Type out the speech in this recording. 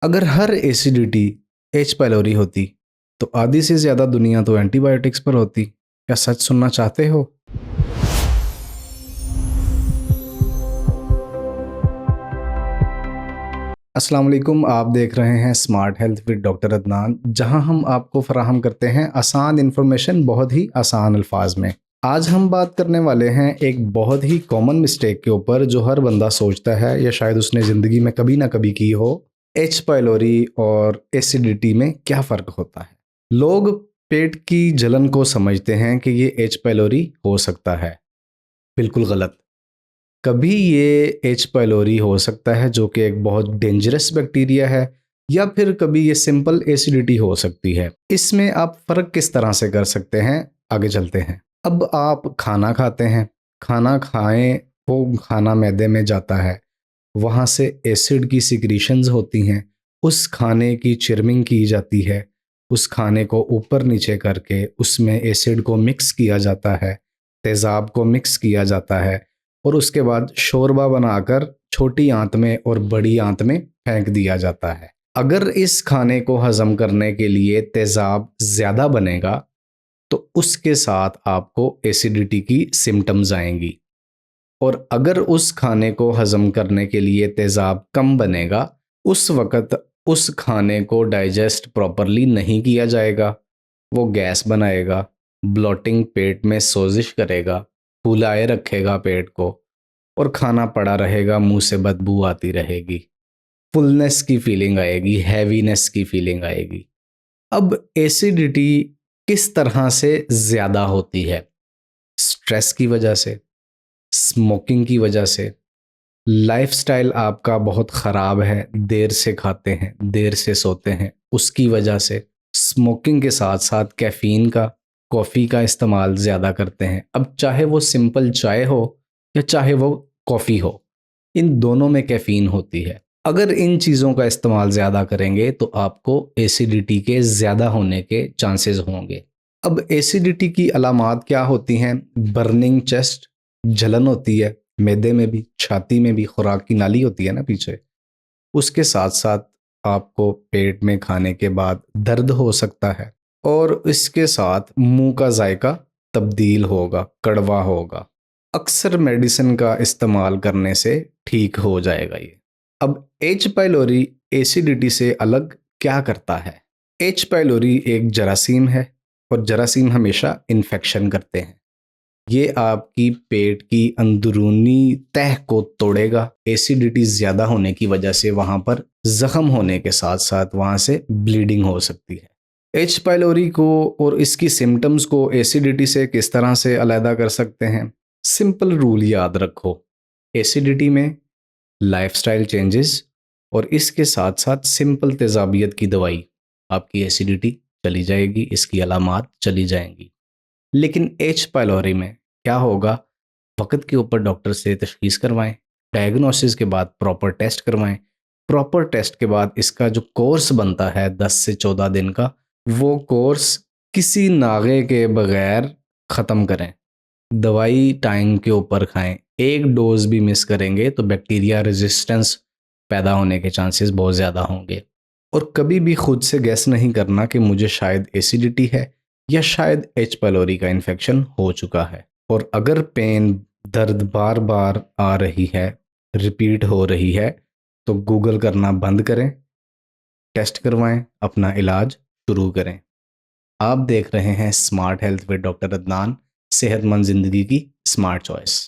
अगर हर acidity H pylori होती तो आधी से ज़्यादा दुनिया तो एंटीबायोटिक्स पर होती। क्या सच सुनना चाहते हो? अस्सलाम वालेकुम, आप देख रहे हैं smart health with doctor Adnan, जहां हम आपको फराहम करते हैं आसान इन्फॉर्मेशन बहुत ही आसान अल्फाज में। आज हम बात करने वाले हैं एक बहुत ही कॉमन मिस्टेक के ऊपर जो हर बंदा सोचता है या शायद उसने ज़िंदगी में कभी ना कभी की हो। एच पाइलोरी और एसिडिटी में क्या फ़र्क होता है? लोग पेट की जलन को समझते हैं कि ये एच पाइलोरी हो सकता है। बिल्कुल गलत। कभी ये एच पाइलोरी हो सकता है जो कि एक बहुत डेंजरस बैक्टीरिया है, या फिर कभी ये सिंपल एसिडिटी हो सकती है। इसमें आप फ़र्क किस तरह से कर सकते हैं, आगे चलते हैं। अब आप खाना खाते हैं, खाना खाएं, वो खाना मैदे में जाता है, वहाँ से एसिड की सिक्रीशंस होती हैं, उस खाने की चिरमिंग की जाती है, उस खाने को ऊपर नीचे करके उसमें एसिड को मिक्स किया जाता है, तेज़ाब को मिक्स किया जाता है, और उसके बाद शोरबा बनाकर छोटी आंत में और बड़ी आंत में फेंक दिया जाता है। अगर इस खाने को हज़म करने के लिए तेज़ाब ज़्यादा बनेगा तो उसके साथ आपको एसिडिटी की सिम्टम्स आएंगी, और अगर उस खाने को हज़म करने के लिए तेज़ाब कम बनेगा, उस वक़्त उस खाने को डाइजेस्ट प्रॉपरली नहीं किया जाएगा, वो गैस बनाएगा, ब्लोटिंग, पेट में सोजिश करेगा, फुलाए रखेगा पेट को, और खाना पड़ा रहेगा, मुंह से बदबू आती रहेगी, फुलनेस की फीलिंग आएगी, हैवीनेस की फीलिंग आएगी। अब एसिडिटी किस तरह से ज़्यादा होती है? स्ट्रेस की वजह से, स्मोकिंग की वजह से, लाइफस्टाइल आपका बहुत ख़राब है, देर से खाते हैं, देर से सोते हैं, उसकी वजह से, स्मोकिंग के साथ साथ कैफ़ीन का, कॉफ़ी का इस्तेमाल ज़्यादा करते हैं। अब चाहे वो सिंपल चाय हो या चाहे वो कॉफ़ी हो, इन दोनों में कैफ़ीन होती है। अगर इन चीज़ों का इस्तेमाल ज़्यादा करेंगे तो आपको एसिडिटी के ज़्यादा होने के चांसेस होंगे। अब एसिडिटी की अलामात क्या होती हैं? बर्निंग चेस्ट, जलन होती है मैदे में भी, छाती में भी, खुराक की नाली होती है ना पीछे, उसके साथ साथ आपको पेट में खाने के बाद दर्द हो सकता है, और इसके साथ मुंह का जायका तब्दील होगा, कड़वा होगा। अक्सर मेडिसिन का इस्तेमाल करने से ठीक हो जाएगा ये। अब एच पाइलोरी एसिडिटी से अलग क्या करता है? एच पाइलोरी एक जरासीम है, और जरासीम हमेशा इन्फेक्शन करते हैं। ये आपकी पेट की अंदरूनी तह को तोड़ेगा। एसिडिटी ज़्यादा होने की वजह से वहाँ पर ज़ख्म होने के साथ साथ वहाँ से ब्लीडिंग हो सकती है। एच पाइलोरी को और इसकी सिम्टम्स को एसिडिटी से किस तरह से अलहदा कर सकते हैं? सिंपल रूल याद रखो, एसिडिटी में लाइफस्टाइल चेंजेस और इसके साथ साथ सिंपल तेज़ाबियत की दवाई, आपकी एसिडिटी चली जाएगी, इसकी अलामात चली जाएंगी। लेकिन एच पाइलोरी में क्या होगा? वक्त के ऊपर डॉक्टर से तशखीस करवाएं, डायग्नोसिस के बाद प्रॉपर टेस्ट करवाएं, प्रॉपर टेस्ट के बाद इसका जो कोर्स बनता है 10 से 14 दिन का, वो कोर्स किसी नागे के बगैर ख़त्म करें। दवाई टाइम के ऊपर खाएं। एक डोज भी मिस करेंगे तो बैक्टीरिया रेजिस्टेंस पैदा होने के चांसेस बहुत ज़्यादा होंगे। और कभी भी खुद से गैस नहीं करना कि मुझे शायद एसिडिटी है या शायद एच पाइलोरी का इन्फेक्शन हो चुका है। और अगर पेन, दर्द बार बार आ रही है, रिपीट हो रही है, तो गूगल करना बंद करें, टेस्ट करवाएं, अपना इलाज शुरू करें। आप देख रहे हैं smart health with doctor Adnan, सेहतमंद ज़िंदगी की स्मार्ट चॉइस।